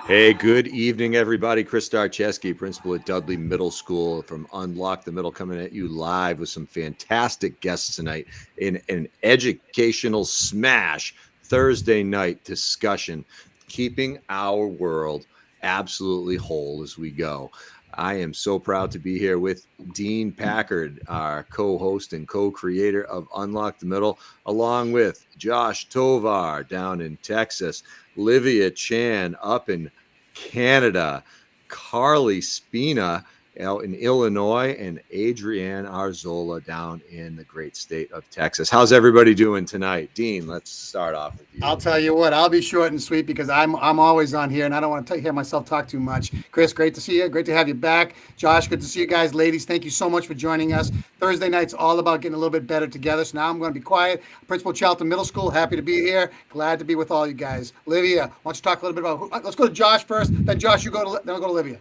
Hey, good evening, everybody. Chris Starcheski, principal at Dudley Middle School from Unlock the Middle, coming at you live with some fantastic guests tonight in an educational smash Thursday night discussion, keeping our world absolutely whole as we go. I am so proud to be here with Dean Packard, our co host and co creator of Unlock the Middle, along with Josh Tovar down in Texas, Livia Chan up in Canada, Carly Spina out in Illinois, and Adrienne Arzola down in the great state of Texas. How's everybody doing tonight? Dean, let's start off with you. I'll tell you what, I'll be short and sweet because I'm always on here and I don't want to hear myself talk too much. Chris, great to see you. Great to have you back. Josh, good to see you guys. Ladies, thank you so much for joining us. Thursday night's all about getting a little bit better together. So now I'm going to be quiet. Principal Charlton Middle School, happy to be here. Glad to be with all you guys. Livia, why don't you talk a little bit about let's go to Josh first. Then Josh, then I'll go to Livia.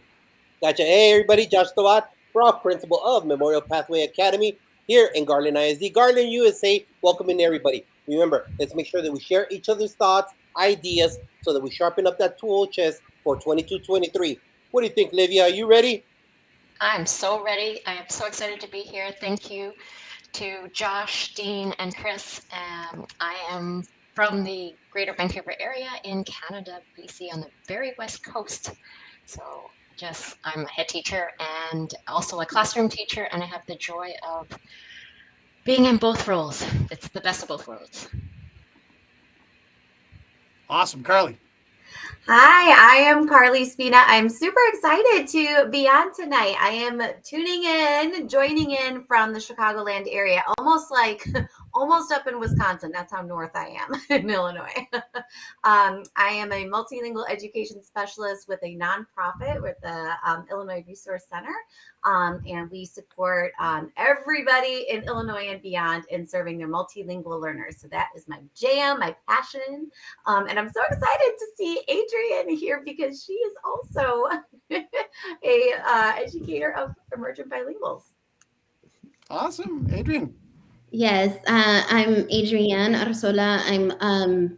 Gotcha. Hey, everybody. Josh Tawat, proud principal of Memorial Pathway Academy here in Garland ISD, Garland, USA. Welcoming everybody. Remember, let's make sure that we share each other's thoughts, ideas, so that we sharpen up that tool chest for 22-23. What do you think, Livia? Are you ready? I'm so ready. I am so excited to be here. Thank you to Josh, Dean, and Chris. I am from the Greater Vancouver area in Canada, BC, on the very west coast. So I'm a head teacher and also a classroom teacher, and I have the joy of being in both roles. It's the best of both worlds. Awesome. Carly. Hi, I am Carly Spina. I'm super excited to be on tonight. I am joining in from the Chicagoland area, almost up in Wisconsin. That's how north I am in Illinois. I am a multilingual education specialist with a nonprofit with the Illinois Resource Center. And we support everybody in Illinois and beyond in serving their multilingual learners. So that is my jam, my passion. And I'm so excited to see Adrienne here because she is also a educator of emergent bilinguals. Awesome. Adrienne. Yes, I'm Adrienne Arzola. I'm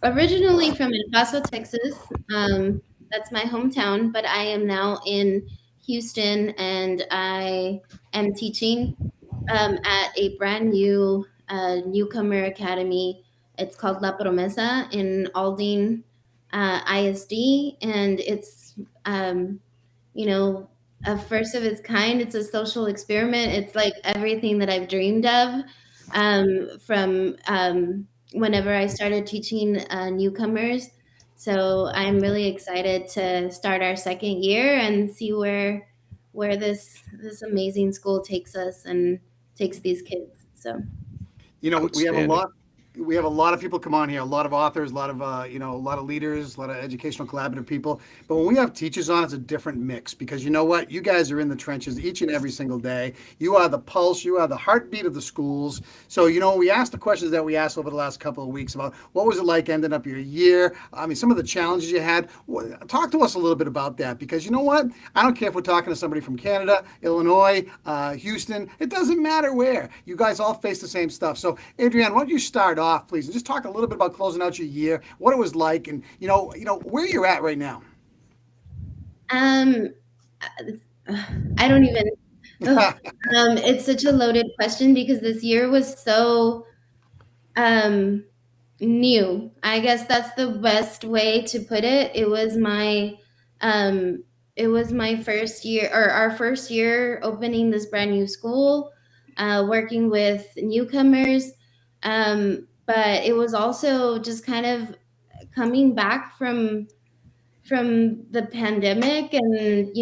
originally from El Paso, Texas. That's my hometown, but I am now in Houston, and I am teaching at a brand new newcomer academy. It's called La Promesa in Aldine ISD, and it's a first of its kind. It's a social experiment. It's like everything that I've dreamed of from whenever I started teaching newcomers. So I'm really excited to start our second year and see where this amazing school takes us and takes these kids. So, we have a lot of people come on here, a lot of authors, a lot of a lot of leaders, a lot of educational collaborative people. But when we have teachers on, it's a different mix because you know what? You guys are in the trenches each and every single day. You are the pulse, you are the heartbeat of the schools. So, we asked the questions that we asked over the last couple of weeks about what was it like ending up your year? I mean, some of the challenges you had. Talk to us a little bit about that because you know what? I don't care if we're talking to somebody from Canada, Illinois, Houston. It doesn't matter where. You guys all face the same stuff. So, Adrienne, why don't you start off, please, and just talk a little bit about closing out your year, what it was like, and where you're at right now. I don't even. It's such a loaded question because this year was so new. I guess that's the best way to put it. It was my first year, or our first year opening this brand new school, working with newcomers. But it was also just kind of coming back from the pandemic. And,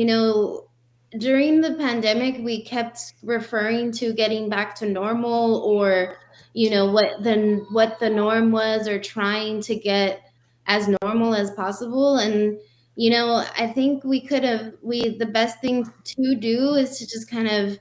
during the pandemic, we kept referring to getting back to normal or, what the norm was, or trying to get as normal as possible. And, I think the best thing to do is to just kind of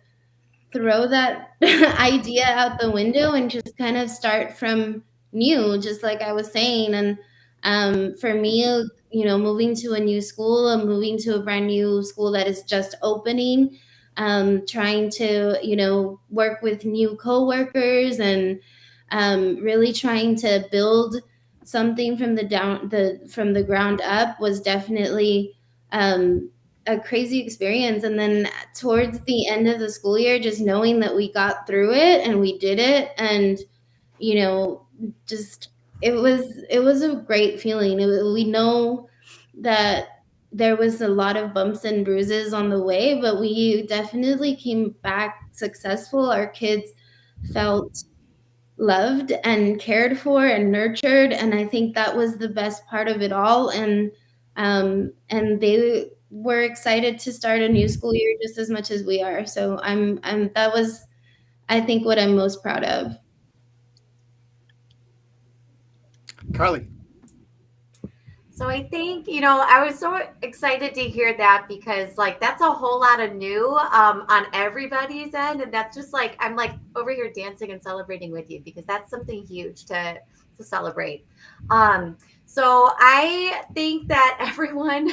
throw that idea out the window and just kind of start from new, just like I was saying. And for me, moving to a new school, and moving to a brand new school that is just opening, trying to, work with new coworkers and really trying to build something from the ground up was definitely a crazy experience. And then towards the end of the school year, just knowing that we got through it and we did it, and just it was a great feeling. We know that there was a lot of bumps and bruises on the way, but we definitely came back successful. Our kids felt loved and cared for and nurtured, and I think that was the best part of it all. And they were excited to start a new school year just as much as we are. So I'm that was, I think, what I'm most proud of. Carly. So I think, I was so excited to hear that, because like that's a whole lot of new on everybody's end. And that's just like, I'm like over here dancing and celebrating with you, because that's something huge to celebrate. So I think that everyone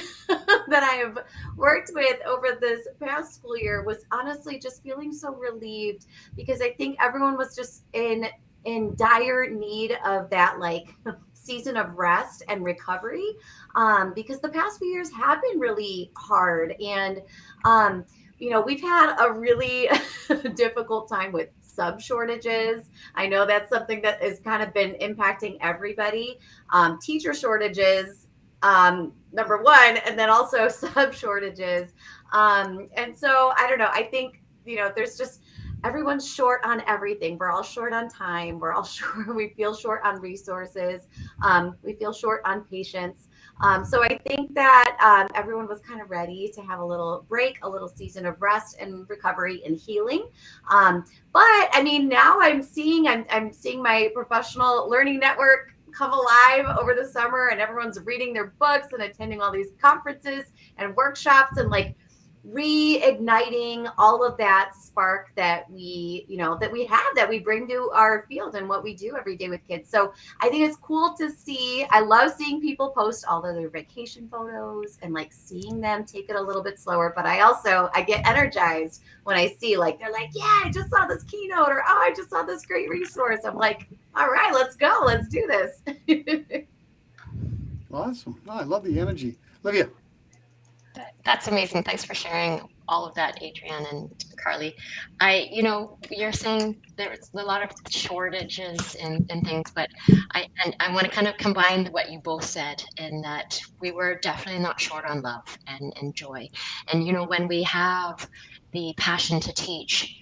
that I have worked with over this past school year was honestly just feeling so relieved, because I think everyone was just in dire need of that like season of rest and recovery, because the past few years have been really hard. And we've had a really difficult time with sub shortages. I know that's something that has kind of been impacting everybody. Teacher shortages, number one, and then also sub shortages. And so I don't know, I think there's just, everyone's short on everything. We're all short on time. We're all short. We feel short on resources. We feel short on patience. So I think that everyone was kind of ready to have a little break, a little season of rest and recovery and healing. But I mean, now I'm seeing my professional learning network come alive over the summer, and everyone's reading their books and attending all these conferences and workshops, and like reigniting all of that spark that we bring to our field and what we do every day with kids. So I think it's cool to see. I love seeing people post all of their vacation photos and like seeing them take it a little bit slower. But I get energized when I see like, they're like, yeah, I just saw this keynote, or, oh, I just saw this great resource. I'm like, all right, let's go. Let's do this. Awesome. Oh, I love the energy. Olivia. That's amazing. Thanks for sharing all of that, Adrienne and Carly. You're saying there's a lot of shortages and things, but I want to kind of combine what you both said, in that we were definitely not short on love and joy. And, when we have the passion to teach,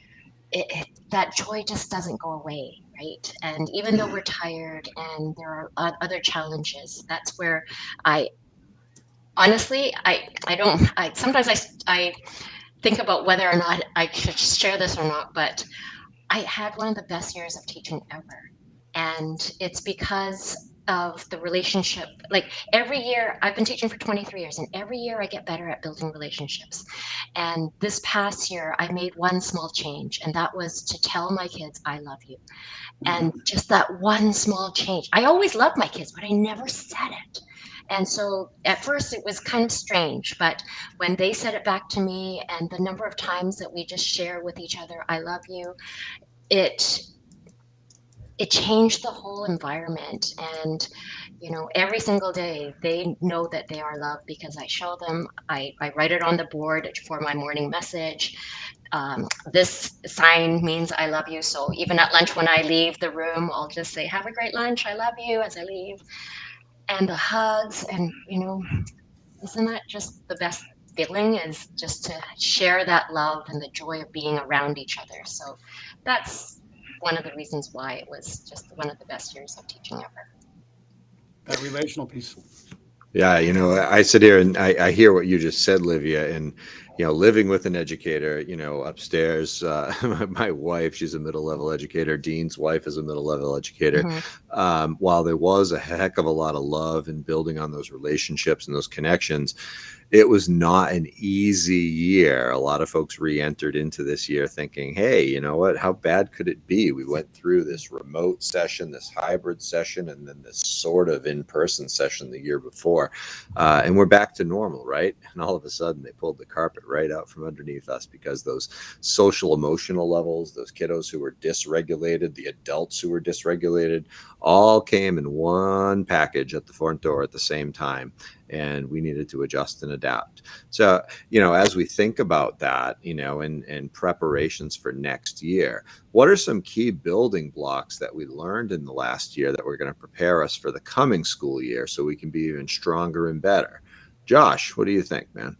that joy just doesn't go away, right? And even though we're tired and there are other challenges, that's where honestly, sometimes I think about whether or not I should share this or not, but I had one of the best years of teaching ever. And it's because of the relationship. Like every year, I've been teaching for 23 years, and every year I get better at building relationships. And this past year, I made one small change, and that was to tell my kids, I love you. And just that one small change. I always loved my kids, but I never said it. And so at first it was kind of strange, but when they said it back to me, and the number of times that we just share with each other, I love you, it changed the whole environment. And, every single day they know that they are loved because I show them, I write it on the board for my morning message. This sign means I love you. So even at lunch, when I leave the room, I'll just say, have a great lunch, I love you, as I leave. And the hugs, and isn't that just the best feeling, is just to share that love and the joy of being around each other. So that's one of the reasons why it was just one of the best years of teaching ever. That relational piece. Yeah, I sit here and I hear what you just said, Livia, and living with an educator, upstairs, my wife, she's a middle level educator. Dean's wife is a middle level educator. Mm-hmm. While there was a heck of a lot of love and building on those relationships and those connections, it was not an easy year. A lot of folks re-entered into this year thinking, hey, you know what, how bad could it be? We went through this remote session, this hybrid session, and then this sort of in-person session the year before. And we're back to normal, right? And all of a sudden they pulled the carpet right out from underneath us, because those social emotional levels, those kiddos who were dysregulated, the adults who were dysregulated, all came in one package at the front door at the same time. And we needed to adjust and adapt. So, as we think about that, and preparations for next year, what are some key building blocks that we learned in the last year that we're going to prepare us for the coming school year so we can be even stronger and better? Josh, what do you think, man?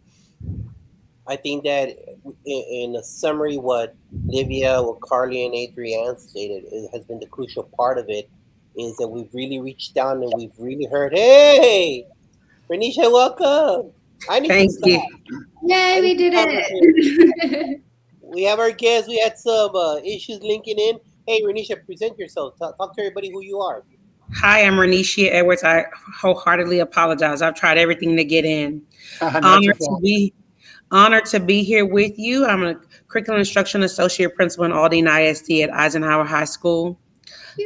I think that in a summary, what Livia, what Carly, and Adrienne stated has been the crucial part of it, is that we've really reached down and we've really heard, hey, Renisha, welcome. I need Thank some you. stuff. Yay, we did it. We have our guests. We had some issues linking in. Hey, Renisha, present yourself. Talk to everybody who you are. Hi, I'm Renisha Edwards. I wholeheartedly apologize. I've tried everything to get in. Not your fault. Honored to be here with you. I'm a curriculum instruction associate principal in Aldine ISD at Eisenhower High School.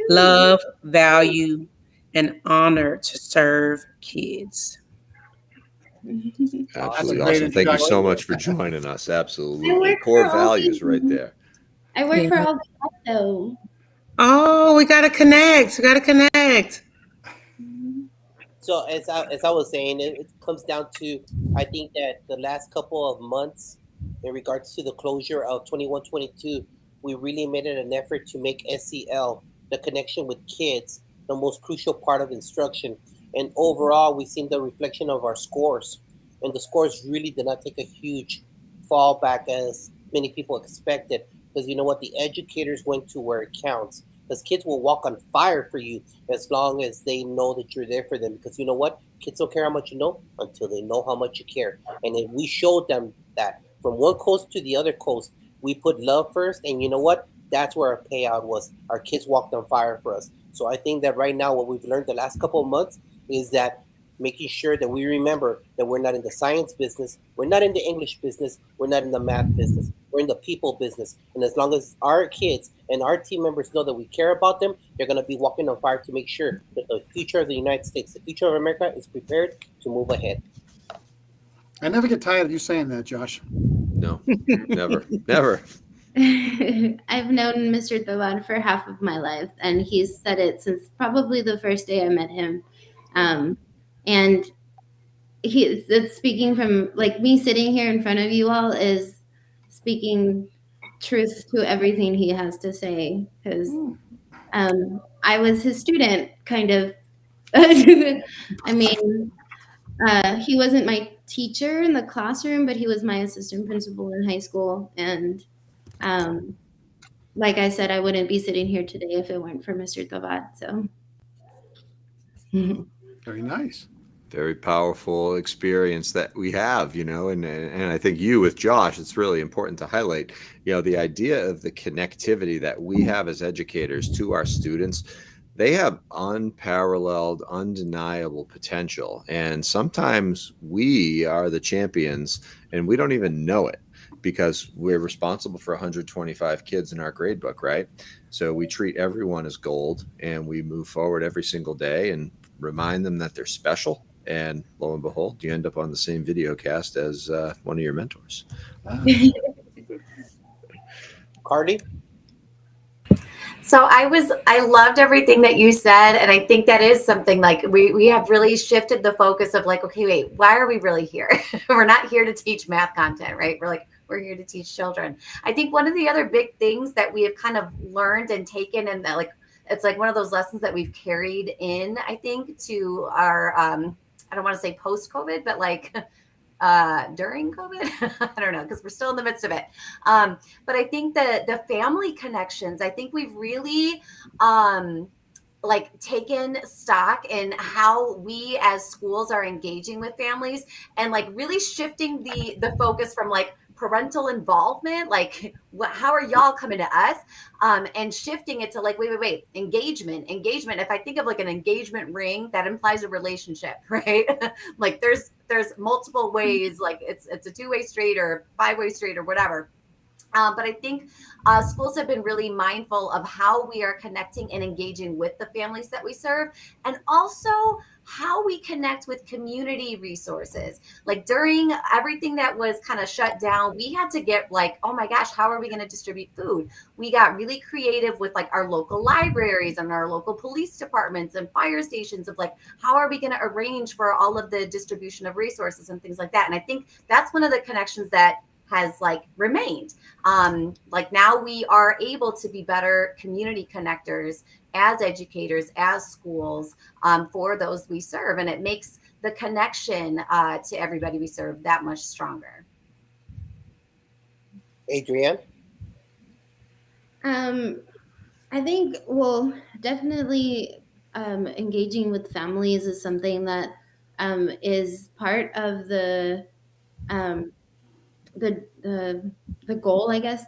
Love, value, and honor to serve kids. Absolutely great awesome. Thank you so introduction. much for joining us. I Absolutely. work Core for all values these- right there. I work Yeah. for all the though. Oh, we gotta connect. So as I was saying, it comes down to, I think that the last couple of months, in regards to the closure of 21-22, we really made it an effort to make SEL, the connection with kids, the most crucial part of instruction. And overall, we've seen the reflection of our scores. And the scores really did not take a huge fall back as many people expected. Because you know what? The educators went to where it counts. Because kids will walk on fire for you as long as they know that you're there for them. Because you know what? Kids don't care how much you know until they know how much you care. And if we showed them that from one coast to the other coast, we put love first. And you know what? That's where our payout was. Our kids walked on fire for us. So I think that right now, what we've learned the last couple of months is that making sure that we remember that we're not in the science business, we're not in the English business, we're not in the math business, we're in the people business. And as long as our kids and our team members know that we care about them, they're going to be walking on fire to make sure that the future of the United States, the future of America, is prepared to move ahead. I never get tired of you saying that, Josh. No, never. I've known Mr. Thoban for half of my life, and he's said it since probably the first day I met him. And it's speaking from, like, me sitting here in front of you all is speaking truth to everything he has to say, because I was his student, kind of. I mean, he wasn't my teacher in the classroom, but he was my assistant principal in high school. And like I said, I wouldn't be sitting here today if it weren't for Mr. Thoban. So. Very nice. Very powerful experience that we have, and I think you with Josh, it's really important to highlight, the idea of the connectivity that we have as educators to our students. They have unparalleled, undeniable potential. And sometimes we are the champions and we don't even know it, because we're responsible for 125 kids in our grade book, right? So we treat everyone as gold and we move forward every single day and remind them that they're special. And lo and behold, you end up on the same video cast as one of your mentors. Carly? So I loved everything that you said. And I think that is something like we have really shifted the focus of like, okay, wait, why are we really here? We're not here to teach math content, right? We're here to teach children. I think one of the other big things that we have kind of learned and taken, and that, like, it's like one of those lessons that we've carried in, I think, to our, I don't want to say post-COVID, but like during COVID, I don't know, because we're still in the midst of it. But I think the family connections, I think we've really like taken stock in how we as schools are engaging with families, and like really shifting the focus from like parental involvement, like how are y'all coming to us, and shifting it to like wait, engagement. If I think of like an engagement ring, that implies a relationship, right? Like there's multiple ways, like it's a two-way street or five-way street or whatever. But I think schools have been really mindful of how we are connecting and engaging with the families that we serve, and also how we connect with community resources. Like during everything that was kind of shut down, we had to get like, oh my gosh, how are we going to distribute food? We got really creative with like our local libraries and our local police departments and fire stations of like, how are we going to arrange for all of the distribution of resources and things like that. And I think that's one of the connections that has like remained. Like now we are able to be better community connectors as educators, as schools, for those we serve. And it makes the connection to everybody we serve that much stronger. Adrienne? I think, well, definitely engaging with families is something that is part of the goal, I guess,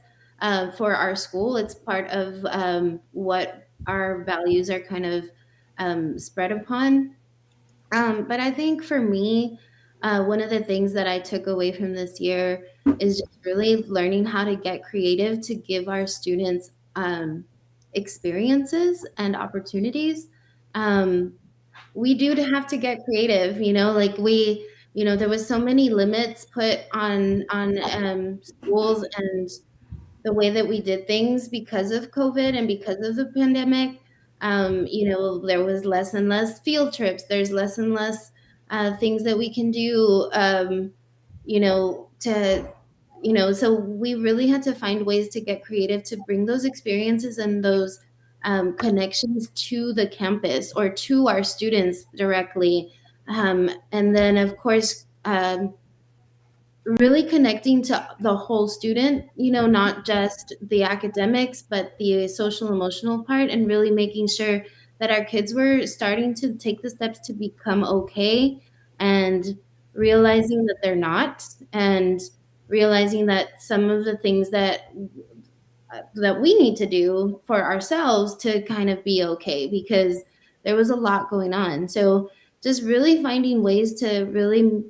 for our school. It's part of what our values are kind of spread upon. But I think for me, one of the things that I took away from this year is just really learning how to get creative to give our students experiences and opportunities. We do have to get creative, like there was so many limits put on schools and the way that we did things because of COVID and because of the pandemic. There was less and less field trips. There's less and less things that we can do, so we really had to find ways to get creative to bring those experiences and those connections to the campus or to our students directly. And then, of course, really connecting to the whole student, not just the academics, but the social emotional part, and really making sure that our kids were starting to take the steps to become okay and realizing that they're not, and realizing that some of the things that we need to do for ourselves to kind of be okay, because there was a lot going on. So just really finding ways to really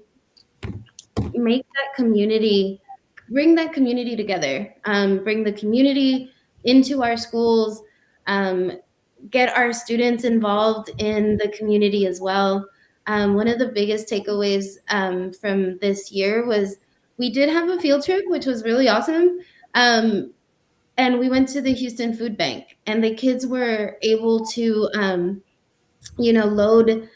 make that community, bring that community together, bring the community into our schools, get our students involved in the community as well. One of the biggest takeaways from this year was we did have a field trip, which was really awesome. And we went to the Houston Food Bank, and the kids were able to, load,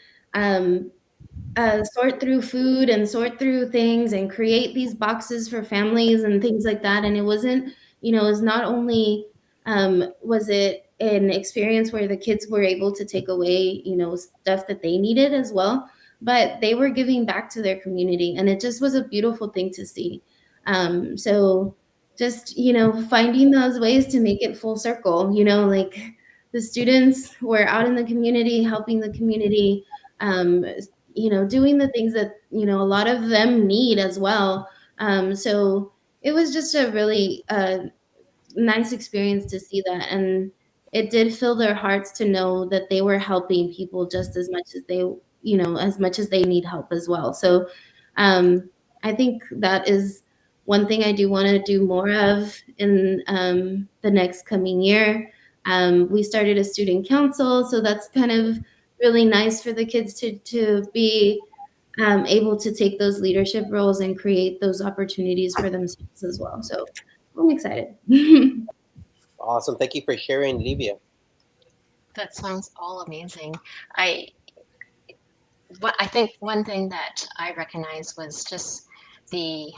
sort through food and sort through things and create these boxes for families and things like that. And it wasn't, it was not only was it an experience where the kids were able to take away, stuff that they needed as well, but they were giving back to their community. And it just was a beautiful thing to see. So just, finding those ways to make it full circle, like the students were out in the community, helping the community, doing the things that, a lot of them need as well. So it was just a really nice experience to see that. And it did fill their hearts to know that they were helping people just as much as they need help as well. So I think that is one thing I do want to do more of in the next coming year. We started a student council, so that's kind of really nice for the kids to be able to take those leadership roles and create those opportunities for themselves as well. So I'm excited. Awesome. Thank you for sharing, Livia. That sounds all amazing. I think one thing that I recognized was just the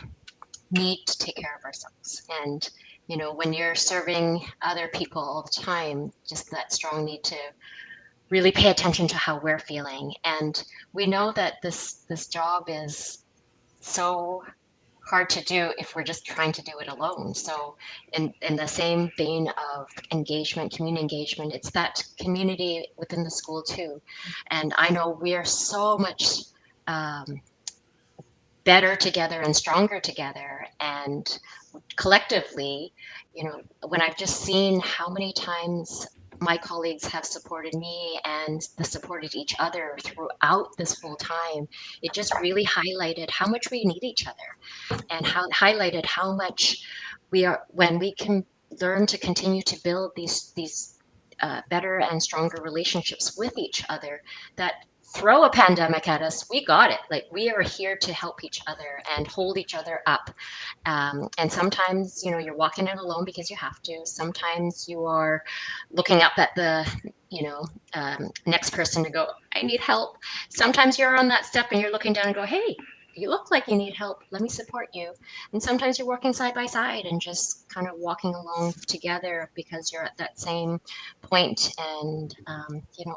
need to take care of ourselves. And, when you're serving other people all the time, just that strong need to really pay attention to how we're feeling. And we know that this job is so hard to do if we're just trying to do it alone. So in the same vein of engagement, community engagement, it's that community within the school too. And I know we are so much better together and stronger together. And collectively, when I've just seen how many times my colleagues have supported me and supported each other throughout this whole time, it just really highlighted how much we need each other, and highlighted how much when we can learn to continue to build these better and stronger relationships with each other, that throw a pandemic at us, we got it. Like, we are here to help each other and hold each other up. And sometimes, you're walking in alone because you have to. Sometimes you are looking up at the, next person to go, I need help. Sometimes you're on that step and you're looking down and go, hey, you look like you need help. Let me support you. And sometimes you're working side by side and just kind of walking along together because you're at that same point. And,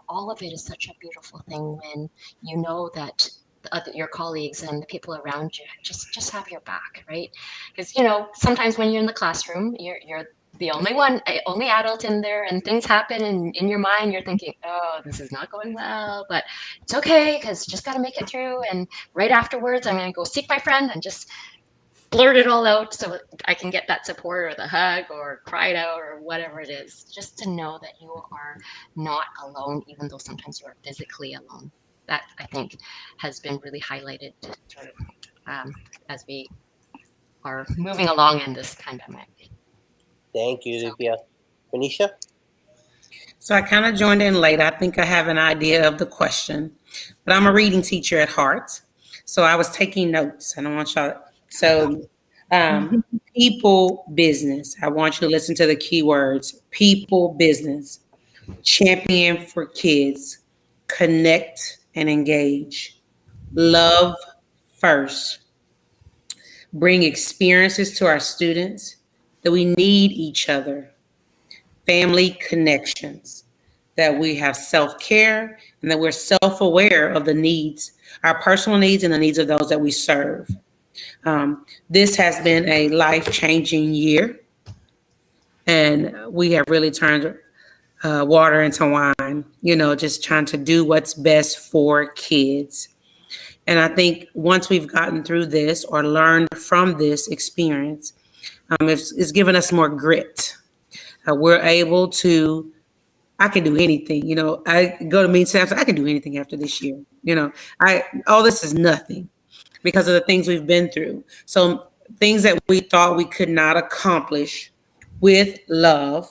all of it is such a beautiful thing when you know that your colleagues and the people around you just have your back, right? Because, sometimes when you're in the classroom, you're the only adult in there, and things happen, and in your mind you're thinking, oh, this is not going well, but it's okay because just got to make it through. And right afterwards, I'm going to go seek my friend and just blurt it all out so I can get that support or the hug or cry it out or whatever it is, just to know that you are not alone, even though sometimes you are physically alone. That, I think, has been really highlighted through, as we are moving along in this pandemic. Thank you, Olivia. Renisha? So I kind of joined in late. I think I have an idea of the question, but I'm a reading teacher at heart. So I was taking notes. I don't want y'all. So people business. I want you to listen to the keywords. People business. Champion for kids. Connect and engage. Love first. Bring experiences to our students. That we need each other. Family connections, that we have self-care, and that we're self-aware of the needs, our personal needs and the needs of those that we serve. This has been a life-changing year, and we have really turned water into wine, just trying to do what's best for kids. And I think once we've gotten through this or learned from this experience, it's given us more grit. We're able to, I can do anything. I go to meetings, I can do anything after this year. All this is nothing because of the things we've been through. So things that we thought we could not accomplish with love,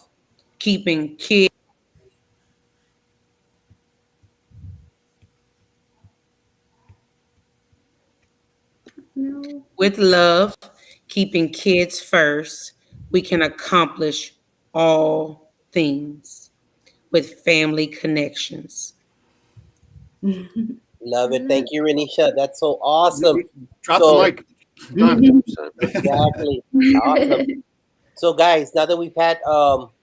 keeping kids. No. With love, keeping kids first, we can accomplish all things with family connections. Love it. Thank you, Renisha. That's so awesome. Drop the mic. Done. Exactly. Awesome. So, guys, now that we've had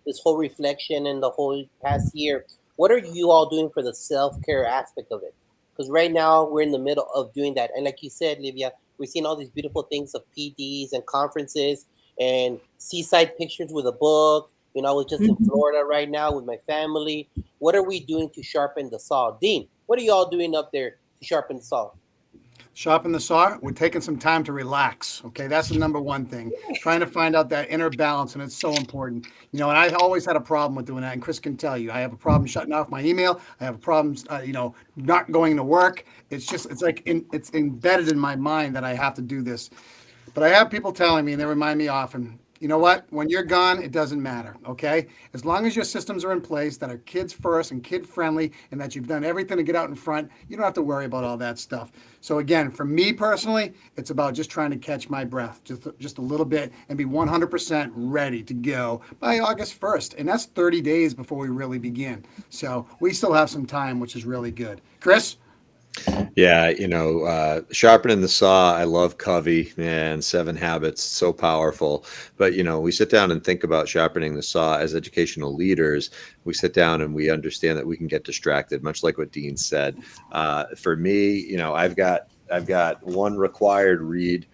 this whole reflection in the whole past year, what are you all doing for the self-care aspect of it? Because right now we're in the middle of doing that. And like you said, Livia, we're seeing all these beautiful things of PDs and conferences and seaside pictures with a book. I was just in Florida right now with my family. What are we doing to sharpen the saw? Dean, what are you all doing up there to sharpen the saw? Sharpen the saw. We're taking some time to relax. Okay, that's the number one thing. Trying to find out that inner balance, and it's so important. And I've always had a problem with doing that. And Chris can tell you, I have a problem shutting off my email. I have problems, not going to work. It's embedded in my mind that I have to do this. But I have people telling me, and they remind me often, you know what? When you're gone, it doesn't matter, okay? As long as your systems are in place that are kids first and kid friendly and that you've done everything to get out in front, you don't have to worry about all that stuff. So again, for me personally, it's about just trying to catch my breath just a little bit and be 100% ready to go by August 1st. And that's 30 days before we really begin. So we still have some time, which is really good. Chris? Yeah, sharpening the saw. I love Covey, man. 7 Habits, so powerful. But we sit down and think about sharpening the saw as educational leaders. We sit down and we understand that we can get distracted, much like what Dean said. For me, I've got one required read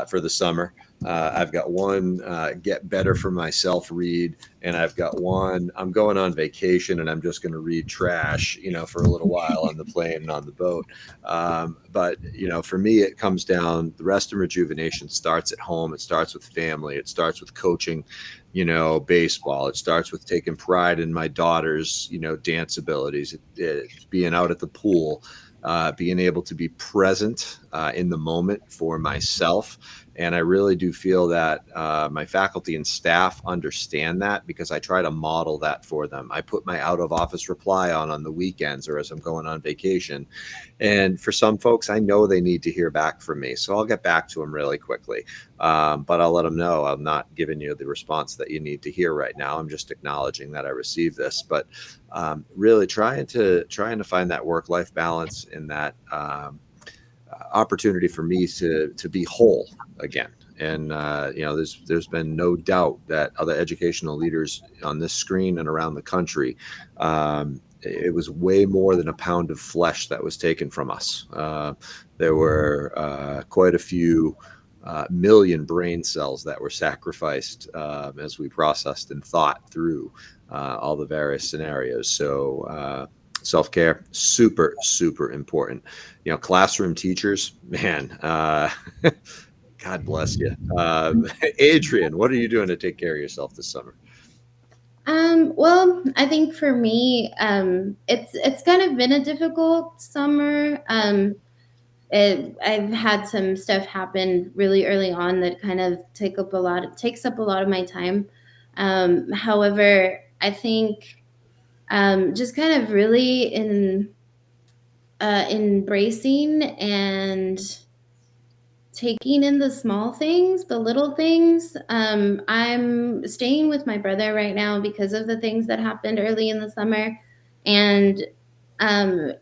for the summer. I've got one Get Better for Myself read, and I've got one I'm going on vacation and I'm just going to read trash, for a little while on the plane and on the boat. But for me, it comes down, the rest of rejuvenation starts at home. It starts with family. It starts with coaching, baseball. It starts with taking pride in my daughter's, dance abilities, being out at the pool, being able to be present in the moment for myself. And I really do feel that my faculty and staff understand that, because I try to model that for them. I put my out of office reply on the weekends or as I'm going on vacation. And for some folks, I know they need to hear back from me. So I'll get back to them really quickly. But I'll let them know I'm not giving you the response that you need to hear right now. I'm just acknowledging that I received this. But really trying to find that work-life balance and that opportunity for me to be whole again. And there's been no doubt that other educational leaders on this screen and around the country, it was way more than a pound of flesh that was taken from us. There were quite a few million brain cells that were sacrificed as we processed and thought through all the various scenarios. So self-care, super, super important. Classroom teachers, man, God bless you. Adrian, what are you doing to take care of yourself this summer? Well, I think for me, it's kind of been a difficult summer. I've had some stuff happen really early on that kind of takes up a lot of my time. However, I think just kind of really embracing and taking in the small things, the little things. I'm staying with my brother right now because of the things that happened early in the summer. And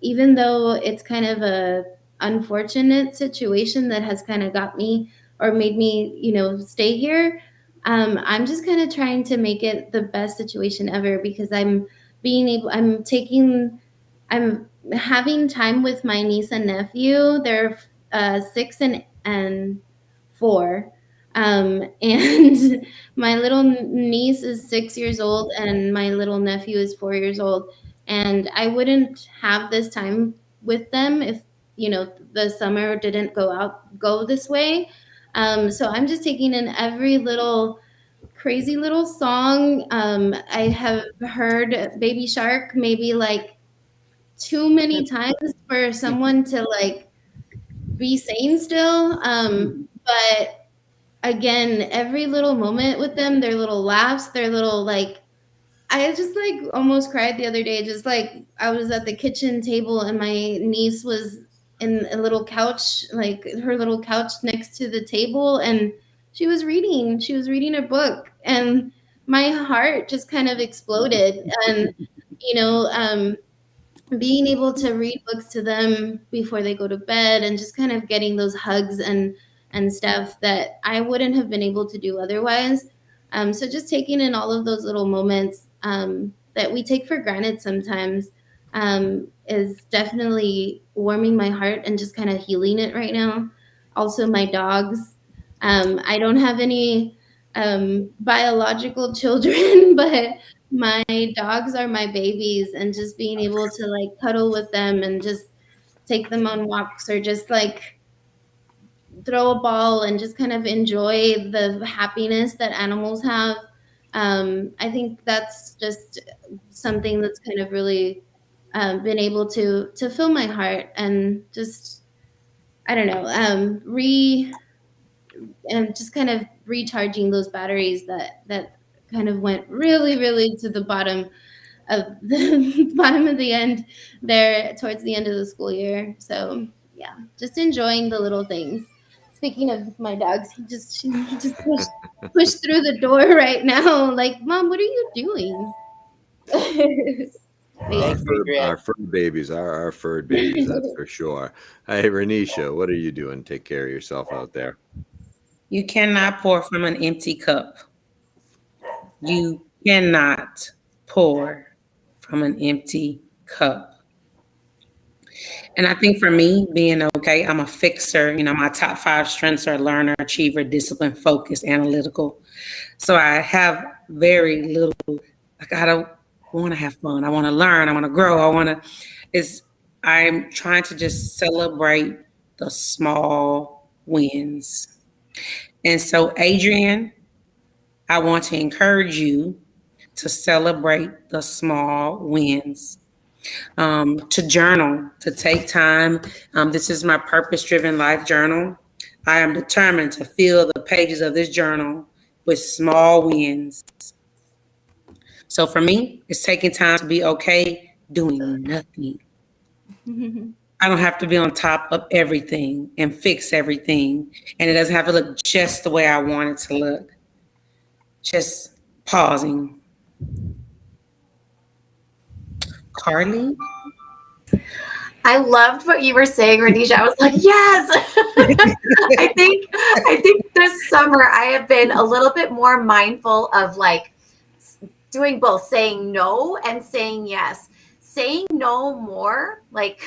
even though it's kind of a unfortunate situation that has kind of got me or made me, stay here, I'm just kind of trying to make it the best situation ever, because I'm having time with my niece and nephew. They're 6 and 4. And my little niece is 6 years old and my little nephew is 4 years old. And I wouldn't have this time with them if, the summer didn't go this way. So I'm just taking in every little crazy little song. I have heard Baby Shark maybe like too many times for someone to like be sane still. But again, every little moment with them, their little laughs, their little I just almost cried the other day. Just I was at the kitchen table and my niece was in a little couch, her little couch next to the table, and she was reading a book, and my heart just kind of exploded. And being able to read books to them before they go to bed and just kind of getting those hugs and stuff that I wouldn't have been able to do otherwise. So just taking in all of those little moments that we take for granted sometimes is definitely warming my heart and just kind of healing it right now. Also, my dogs. I don't have any biological children, but my dogs are my babies, and just being able to cuddle with them and just take them on walks or just throw a ball and just kind of enjoy the happiness that animals have. I think that's just something that's kind of really been able to fill my heart and just, I don't know, and just kind of recharging those batteries that kind of went really, really to the bottom of the end there towards the end of the school year. So yeah, just enjoying the little things. Speaking of my dogs, he just pushed through the door right now. Mom, what are you doing? Our fur babies are our furred babies, that's for sure. Hey, Renisha, what are you doing? Take care of yourself out there. You cannot pour from an empty cup. You cannot pour from an empty cup. And I think for me, being okay, I'm a fixer. My top 5 strengths are learner, achiever, discipline, focus, analytical. So I have very little, like I don't want to have fun. I want to learn. I want to grow. I'm trying to just celebrate the small wins. And so, Adrian, I want to encourage you to celebrate the small wins, to journal, to take time. This is my purpose-driven life journal. I am determined to fill the pages of this journal with small wins. So for me, it's taking time to be okay doing nothing. I don't have to be on top of everything and fix everything. And it doesn't have to look just the way I want it to look. Just pausing. Carly? I loved what you were saying, Radisha. I was like, yes. I think this summer I have been a little bit more mindful of like doing both, saying no and saying yes. Saying no more, like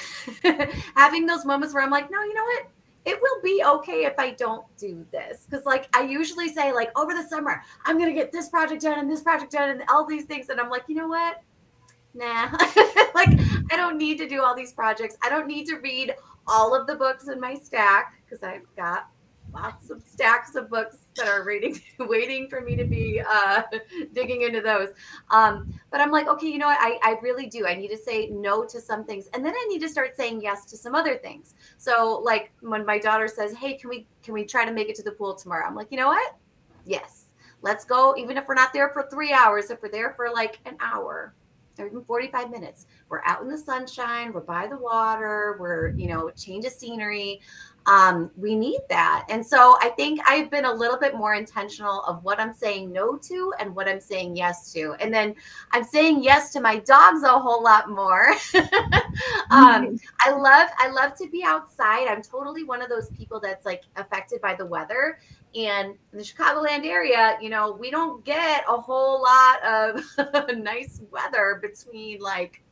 having those moments where I'm like, no, you know what? It will be okay if I don't do this. Because like I usually say, like, over the summer, I'm gonna get this project done and this project done and all these things. And I'm like, you know what? Nah. Like I don't need to do all these projects. I don't need to read all of the books in my stack because I've got lots of stacks of books that are waiting for me to be digging into those. But I'm like, okay, you know what? I really do. I need to say no to some things. And then I need to start saying yes to some other things. So like when my daughter says, hey, can we try to make it to the pool tomorrow? I'm like, you know what? Yes, let's go. Even if we're not there for 3 hours, if we're there for like an hour, or even 45 minutes, we're out in the sunshine, we're by the water, we're, change of scenery. We need that. And so I think I've been a little bit more intentional of what I'm saying no to and what I'm saying yes to. And then I'm saying yes to my dogs a whole lot more. I love to be outside. I'm totally one of those people that's like affected by the weather. And in the Chicagoland area, we don't get a whole lot of nice weather between like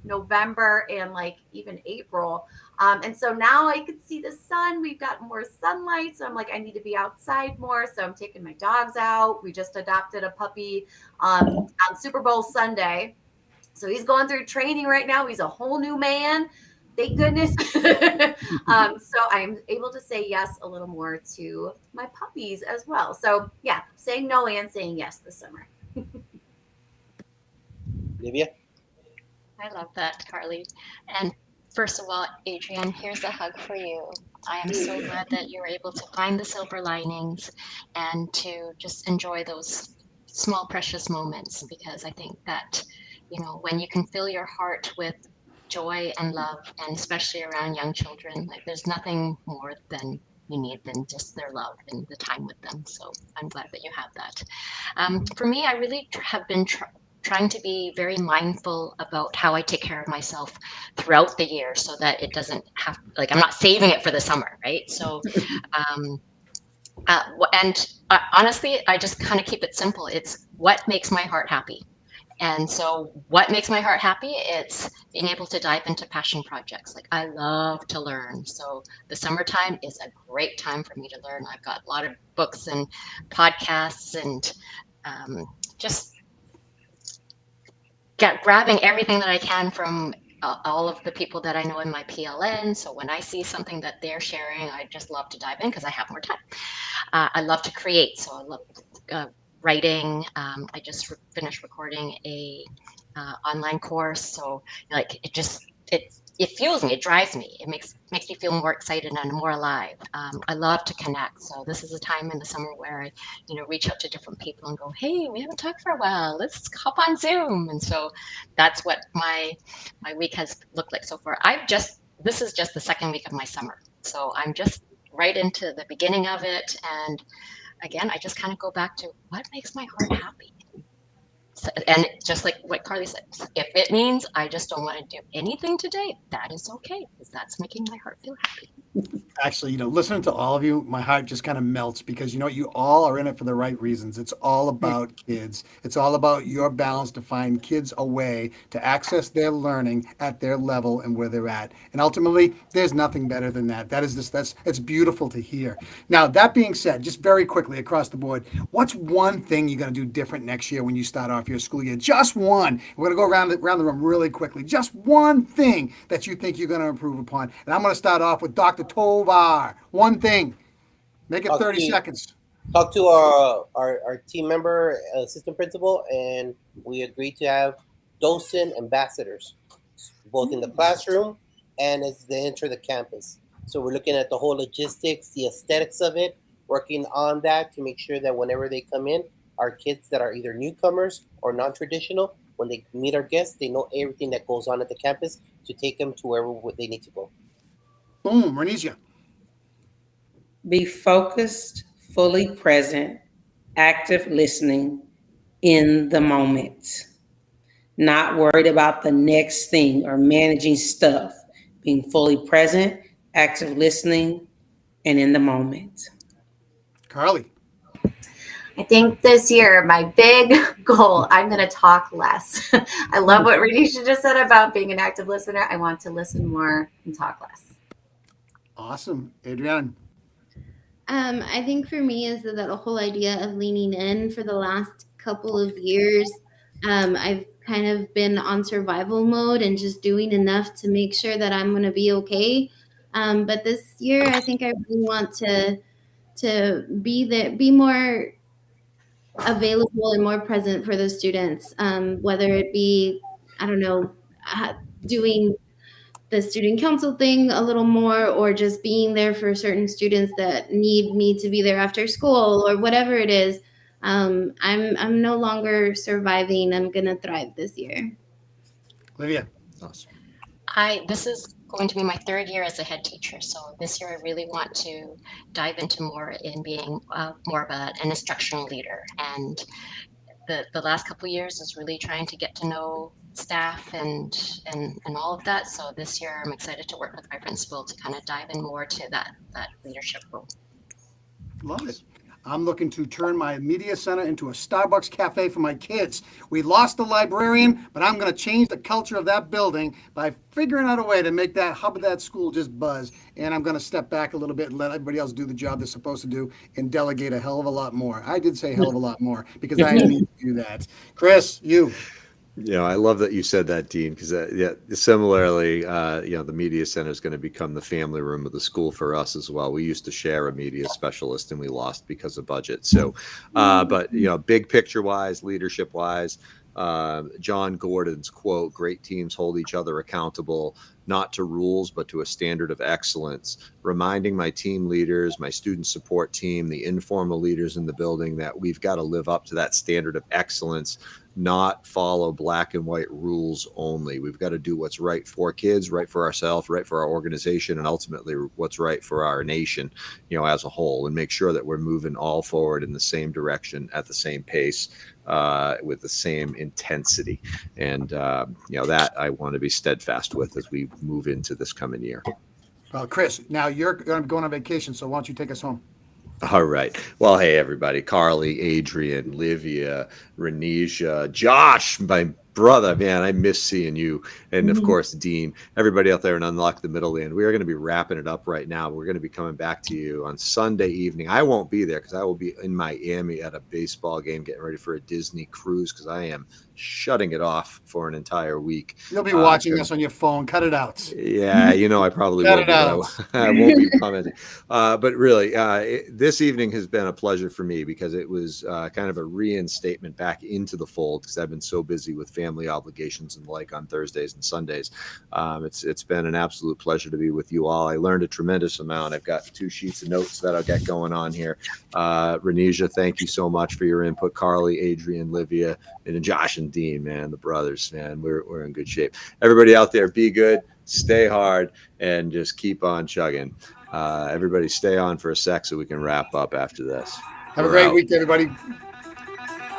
November and like even April. And so now I can see the sun. We've got more sunlight. So I'm like, I need to be outside more. So I'm taking my dogs out. We just adopted a puppy on Super Bowl Sunday. So he's going through training right now. He's a whole new man. Thank goodness. So I'm able to say yes a little more to my puppies as well. So yeah, saying no and saying yes this summer. Olivia? I love that, Carly. And first of all, Adrian, here's a hug for you. I am so glad that you were able to find the silver linings and to just enjoy those small, precious moments, because I think that, when you can fill your heart with joy and love, and especially around young children, like there's nothing more than you need than just their love and the time with them. So I'm glad that you have that. For me, I really have been trying to be very mindful about how I take care of myself throughout the year so that it doesn't have, like, I'm not saving it for the summer, right? So, honestly, I just kind of keep it simple. It's what makes my heart happy. And so what makes my heart happy? It's being able to dive into passion projects. Like I love to learn. So the summertime is a great time for me to learn. I've got a lot of books and podcasts and just grabbing everything that I can from all of the people that I know in my PLN. So when I see something that they're sharing, I just love to dive in because I have more time. I love to create. So I love writing. I just finished recording a online course. So like it fuels me, it drives me, it makes me feel more excited and more alive. I love to connect. So this is a time in the summer where I, reach out to different people and go, hey, we haven't talked for a while. Let's hop on Zoom. And so that's what my week has looked like so far. This is just the second week of my summer. So I'm just right into the beginning of it. And again, I just kind of go back to what makes my heart happy. So, and just like what Carly said, if it means I just don't want to do anything today, that is okay, because that's making my heart feel happy. Actually, listening to all of you, my heart just kind of melts because you all are in it for the right reasons. It's all about kids. It's all about your balance to find kids a way to access their learning at their level and where they're at. And ultimately, there's nothing better than that. It's beautiful to hear. Now, that being said, just very quickly across the board, what's one thing you're going to do different next year when you start off your school year? Just one. We're going to go around the room really quickly. Just one thing that you think you're going to improve upon. And I'm going to start off with Dr. Tovar. One thing. Make it 30 seconds. Talk to our team member, assistant principal, and we agreed to have docent ambassadors, both in the classroom and as they enter the campus. So we're looking at the whole logistics, the aesthetics of it, working on that to make sure that whenever they come in, our kids that are either newcomers or non-traditional, when they meet our guests, they know everything that goes on at the campus to take them to wherever they need to go. Boom, Renisha. Be focused, fully present, active listening in the moment. Not worried about the next thing or managing stuff. Being fully present, active listening, and in the moment. Carly. I think this year, my big goal, I'm going to talk less. I love what Renisha just said about being an active listener. I want to listen more and talk less. Awesome. Adrienne. I think for me is that the whole idea of leaning in for the last couple of years. I've kind of been on survival mode and just doing enough to make sure that I'm going to be okay. But this year, I think I really want to be more available and more present for the students, whether it be, I don't know, doing the student council thing a little more, or just being there for certain students that need me to be there after school, or whatever it is. I'm no longer surviving. I'm gonna thrive this year. Olivia. Awesome. This is going to be my third year as a head teacher. So this year I really want to dive into more in being more of an instructional leader. And the last couple of years is really trying to get to know staff and all of that. So this year I'm excited to work with my principal to kind of dive in more to that leadership role. Love it. I'm looking to turn my media center into a Starbucks cafe for my kids. We lost the librarian, but I'm going to change the culture of that building by figuring out a way to make that hub of that school just buzz. And I'm going to step back a little bit and let everybody else do the job they're supposed to do and delegate a hell of a lot more. I did say hell of a lot more because I need to do that. Chris, you. I love that you said that, Dean, because similarly, the media center is going to become the family room of the school for us as well. We used to share a media specialist and we lost because of budget. So, but big picture wise, leadership wise, John Gordon's quote, "Great teams hold each other accountable, not to rules, but to a standard of excellence," reminding my team leaders, my student support team, the informal leaders in the building that we've got to live up to that standard of excellence, not follow black and white rules only. We've got to do what's right for kids, right for ourselves, right for our organization, and ultimately what's right for our nation, as a whole, and make sure that we're moving all forward in the same direction at the same pace, with the same intensity. And, that I want to be steadfast with as we move into this coming year. Well, Chris, now you're going to be going on vacation, so why don't you take us home? All right. Well, hey, everybody. Carly, Adrienne, Livia, Renisha, Josh, my brother, man, I miss seeing you. And of course, Dean, everybody out there in Unlock the Middle Land. We are going to be wrapping it up right now. We're going to be coming back to you on Sunday evening. I won't be there because I will be in Miami at a baseball game, getting ready for a Disney cruise because I am shutting it off for an entire week. You'll be watching us on your phone. Cut it out. Yeah, I probably Cut will. it out. I won't be commenting. But really, this evening has been a pleasure for me because it was kind of a reinstatement back into the fold because I've been so busy with family obligations and the like on Thursdays and Sundays. It's been an absolute pleasure to be with you all. I learned a tremendous amount. I've got 2 sheets of notes that I'll get going on here. Renisha, thank you so much for your input. Carly, Adrienne, Livia, and Josh and Dean, man, the brothers, man, we're in good shape. Everybody out there, be good, stay hard, and just keep on chugging. Everybody stay on for a sec so we can wrap up after this. Have a great week, everybody.